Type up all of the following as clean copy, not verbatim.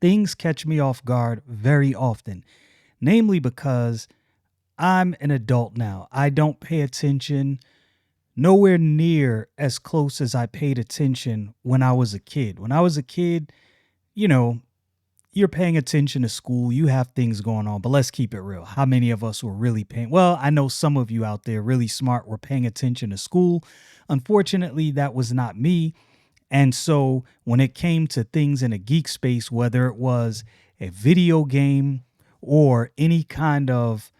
things catch me off guard very often, namely because I'm an adult now. I don't pay attention nowhere near as close as I paid attention when I was a kid. When I was a kid, you know, you're paying attention to school, you have things going on, but let's keep it real. How many of us were really paying? Well, I know some of you out there really smart were paying attention to school. Unfortunately, that was not me. And so when it came to things in a geek space, whether it was a video game or any kind of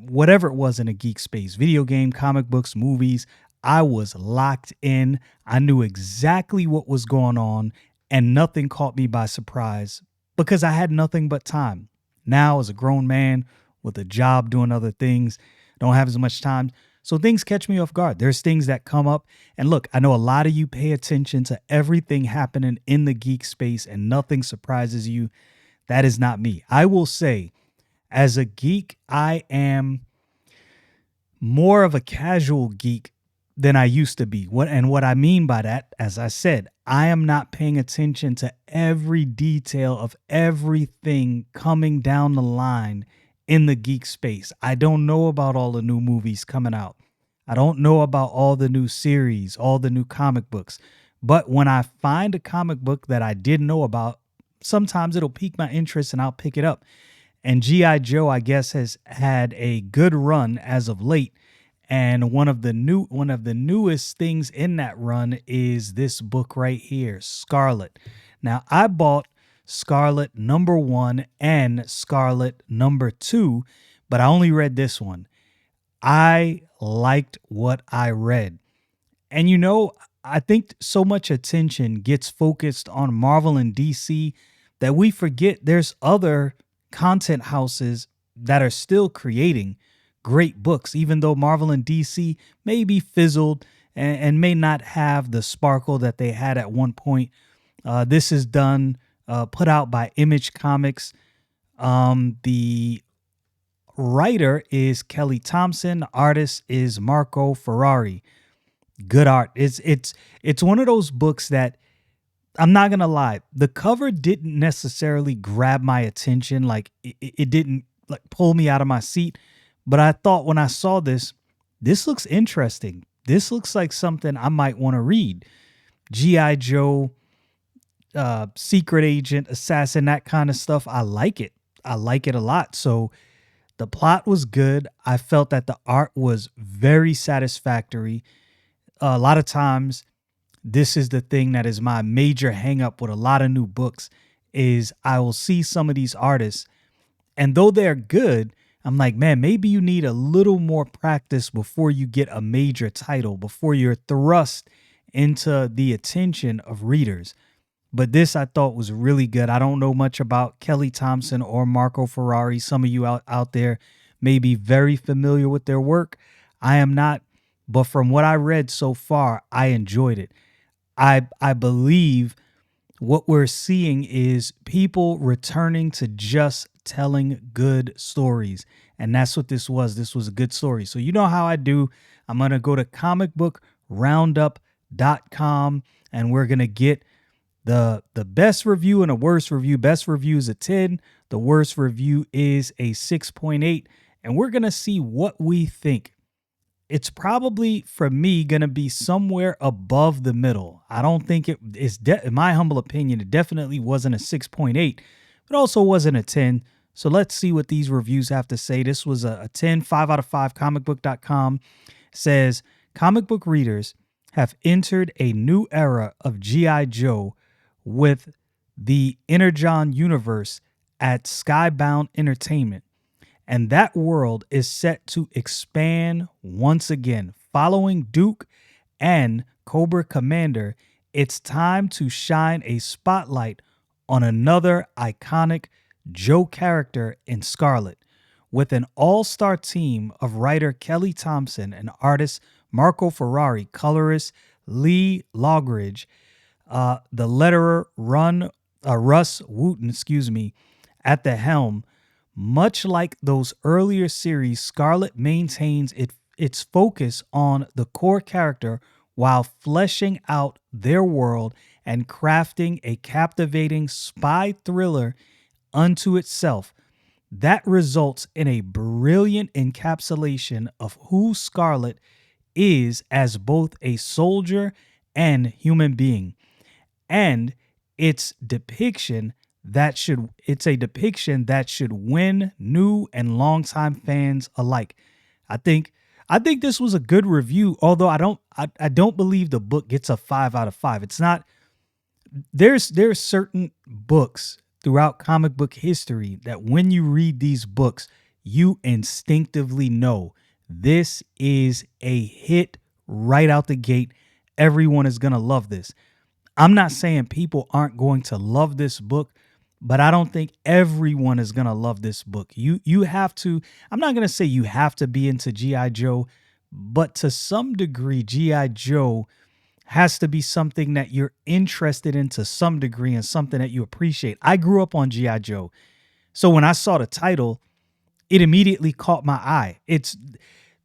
whatever it was in a geek space, video game, comic books, movies, I was locked in. I knew exactly what was going on and nothing caught me by surprise because I had nothing but time. Now, as a grown man with a job doing other things, don't have as much time. So things catch me off guard. There's things that come up. And look, I know a lot of you pay attention to everything happening in the geek space and nothing surprises you. That is not me. I will say, as a geek, I am more of a casual geek than I used to be. What I mean by that, as I said, I am not paying attention to every detail of everything coming down the line in the geek space. I don't know about all the new movies coming out. I don't know about all the new series, all the new comic books. But when I find a comic book that I didn't know about, sometimes it'll pique my interest and I'll pick it up. And G.I. Joe, I guess, has had a good run as of late. And one of the newest things in that run is this book right here, Scarlet. Now, I bought Scarlett #1 and Scarlett #2, but I only read this one. I liked what I read. And I think so much attention gets focused on Marvel and DC that we forget there's other content houses that are still creating great books, even though Marvel and DC may be fizzled and may not have the sparkle that they had at one point. This is put out by Image Comics. The writer is Kelly Thompson. The artist is Marco Ferrari. Good art. It's one of those books that I'm not gonna lie. The cover didn't necessarily grab my attention. Like it didn't like pull me out of my seat. But I thought when I saw this looks interesting. This looks like something I might want to read. G.I. Joe, secret agent, assassin, that kind of stuff. I like it. I like it a lot. So the plot was good. I felt that the art was very satisfactory. A lot of times, this is the thing that is my major hang up with a lot of new books is I will see some of these artists, and though they're good, I'm like, man, maybe you need a little more practice before you get a major title, before you're thrust into the attention of readers. But this I thought was really good. I don't know much about Kelly Thompson or Marco Ferrari. Some of you out there may be very familiar with their work. I am not, but from what I read so far, I enjoyed it. I believe what we're seeing is people returning to just telling good stories. And that's what this was. This was a good story. So you know how I do. I'm going to go to comicbookroundup.com and we're going to get the best review and a worst review. Best review is a 10. The worst review is a 6.8. And we're going to see what we think. It's probably, for me, going to be somewhere above the middle. I don't think it is, in my humble opinion, it definitely wasn't a 6.8, but also wasn't a 10. So let's see what these reviews have to say. This was a 10, 5 out of 5. Comicbook.com says, comic book readers have entered a new era of G.I. Joe with the Energon universe at Skybound Entertainment. And that world is set to expand once again. Following Duke and Cobra Commander, it's time to shine a spotlight on another iconic Joe character in Scarlet. With an all-star team of writer Kelly Thompson and artist Marco Ferrari, colorist Lee Logridge, the letterer Russ Wooten, at the helm. Much like those earlier series, Scarlet maintains its focus on the core character while fleshing out their world and crafting a captivating spy thriller unto itself that results in a brilliant encapsulation of who Scarlett is as both a soldier and human being. And it's a depiction that should win new and longtime fans alike. I think I think this was a good review, although I don't believe the book gets a 5 out of 5. It's not there's certain books throughout comic book history that when you read these books, you instinctively know this is a hit right out the gate. Everyone is going to love this. I'm not saying people aren't going to love this book, but I don't think everyone is going to love this book. You have to I'm not going to say you have to be into GI Joe, but to some degree GI Joe has to be something that you're interested in to some degree and something that you appreciate. I grew up on GI Joe. So when I saw the title, it immediately caught my eye. It's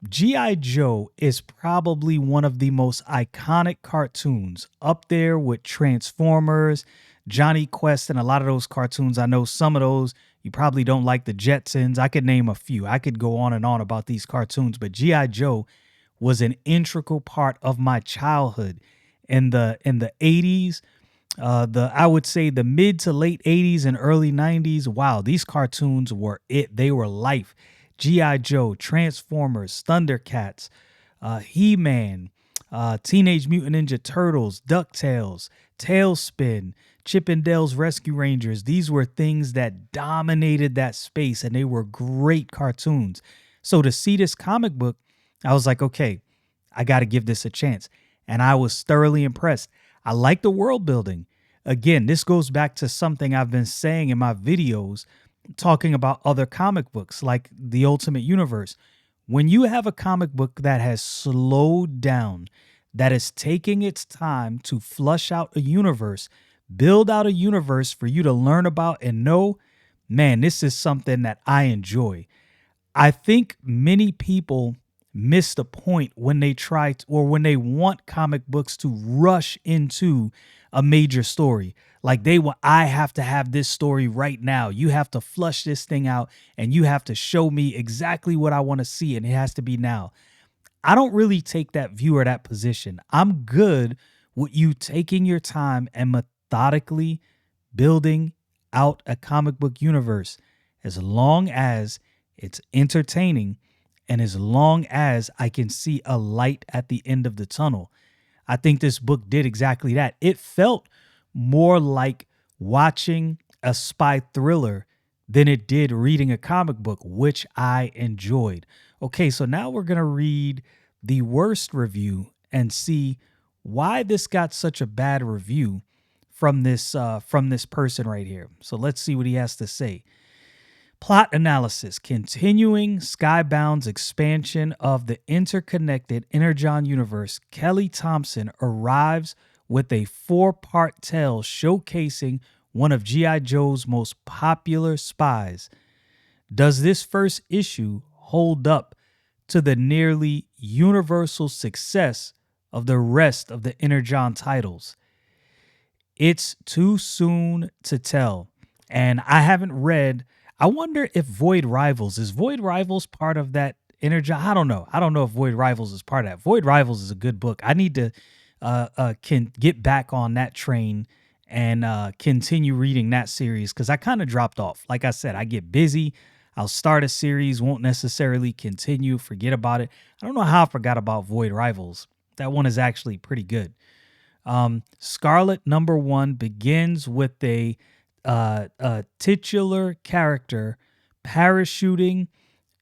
G.I. Joe is probably one of the most iconic cartoons, up there with Transformers, Johnny Quest, and a lot of those cartoons. I know some of those you probably don't like, the Jetsons. I could name a few. I could go on and on about these cartoons, but G.I. Joe was an integral part of my childhood in the 80s, the I would say the mid to late 80s and early 90s. Wow, these cartoons were it. They were life. G.I. Joe, Transformers, Thundercats, He-Man, Teenage Mutant Ninja Turtles, DuckTales, Tailspin, Chip and Dale's Rescue Rangers. These were things that dominated that space, and they were great cartoons. So to see this comic book, I was like, okay, I got to give this a chance. And I was thoroughly impressed. I like the world building. Again, this goes back to something I've been saying in my videos talking about other comic books like the Ultimate Universe. When you have a comic book that has slowed down, that is taking its time to flush out a universe, build out a universe for you to learn about and know, man, this is something that I enjoy. I think many people miss the point when they try to, or when they want comic books to rush into a major story. Like I have to have this story right now. You have to flush this thing out and you have to show me exactly what I want to see, and it has to be now. I don't really take that view or that position. I'm good with you taking your time and methodically building out a comic book universe as long as it's entertaining and as long as I can see a light at the end of the tunnel. I think this book did exactly that. It felt more like watching a spy thriller than it did reading a comic book, which I enjoyed. Okay, so now we're going to read the worst review and see why this got such a bad review from this person right here. So let's see what he has to say. Plot analysis. Continuing Skybound's expansion of the interconnected Energon universe, Kelly Thompson arrives with a 4-part tale showcasing one of G.I. Joe's most popular spies. Does this first issue hold up to the nearly universal success of the rest of the Energon titles? It's too soon to tell. And I haven't read. I wonder if Void Rivals is Void Rivals part of that Energon. I don't know. I don't know if Void Rivals is part of that. Void Rivals is a good book. I need to can get back on that train and continue reading that series because I kind of dropped off. Like I said, I get busy. I'll start a series, won't necessarily continue, forget about it. I don't know how I forgot about Void Rivals. That one is actually pretty good. Scarlett Number 1 begins with a titular character parachuting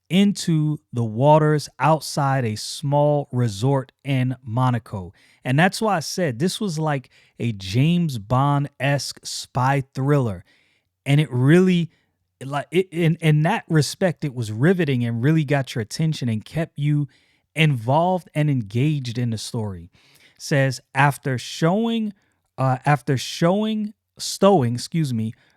into the waters outside a small resort in Monaco. And that's why I said this was like a James Bond-esque spy thriller. And it really, in that respect, it was riveting and really got your attention and kept you involved and engaged in the story. Says stowing,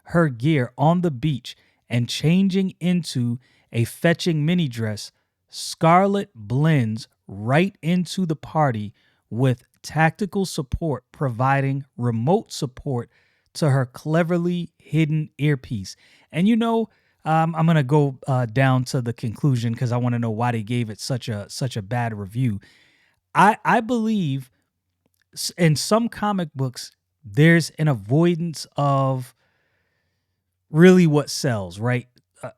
her gear on the beach and changing into a fetching mini dress, Scarlett blends right into the party with tactical support providing remote support to her cleverly hidden earpiece. And I'm gonna go down to the conclusion because I want to know why they gave it such a bad review. I believe in some comic books there's an avoidance of really what sells, right?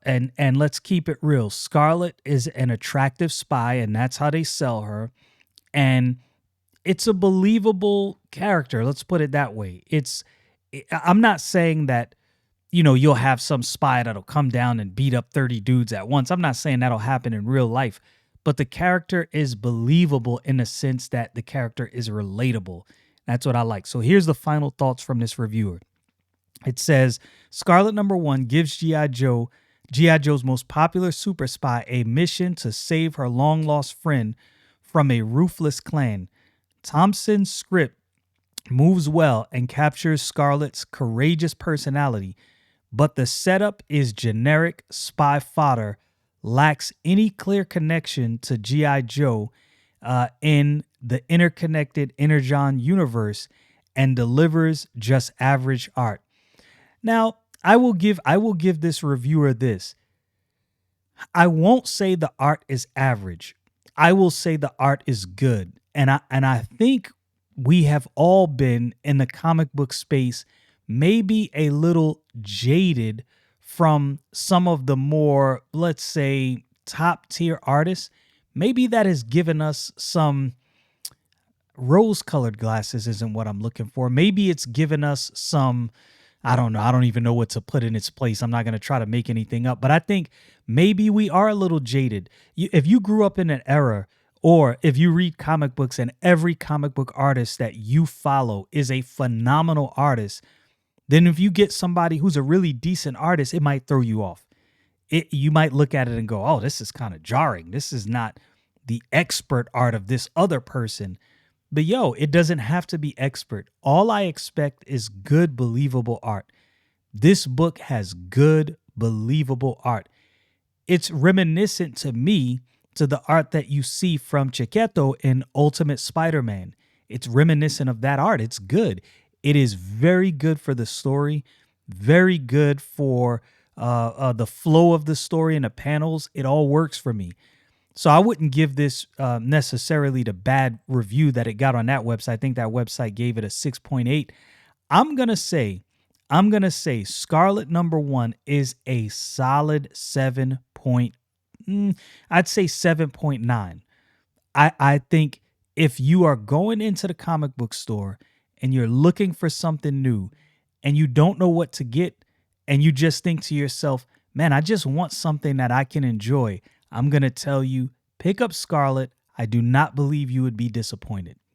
And let's keep it real. Scarlet is an attractive spy, and that's how they sell her. And it's a believable character. Let's put it that way. I'm not saying that you'll have some spy that'll come down and beat up 30 dudes at once. I'm not saying that'll happen in real life, but the character is believable in the sense that the character is relatable. That's what I like. So here's the final thoughts from this reviewer. It says Scarlett Number 1 gives G.I. Joe's most popular super spy, a mission to save her long lost friend from a ruthless clan. Thompson's script moves well and captures Scarlett's courageous personality, but the setup is generic spy fodder, lacks any clear connection to G.I. Joe in the interconnected Energon universe, and delivers just average art. Now, I will give this reviewer this. I won't say the art is average. I will say the art is good. And I think we have all been in the comic book space maybe a little jaded from some of the more, let's say, top tier artists. Maybe that has given us some rose-colored glasses isn't what I'm looking for. Maybe it's given us some, I don't know. I don't even know what to put in its place. I'm not going to try to make anything up, but I think maybe we are a little jaded. If you grew up in an era, or if you read comic books and every comic book artist that you follow is a phenomenal artist, then if you get somebody who's a really decent artist, it might throw you off. You might look at it and go, oh, this is kind of jarring. This is not the expert art of this other person. But it doesn't have to be expert. All I expect is good, believable art. This book has good, believable art. It's reminiscent to me to the art that you see from Chiquetto in Ultimate Spider-Man. It's reminiscent of that art. It's good. It is very good for the story, very good for the flow of the story and the panels. It all works for me. So I wouldn't give this necessarily the bad review that it got on that website. I think that website gave it a 6.8. I'm going to say Scarlett Number 1 is a solid 7. I'd say 7.9. I think if you are going into the comic book store and you're looking for something new and you don't know what to get and you just think to yourself, man, I just want something that I can enjoy, I'm going to tell you, pick up Scarlett. I do not believe you would be disappointed.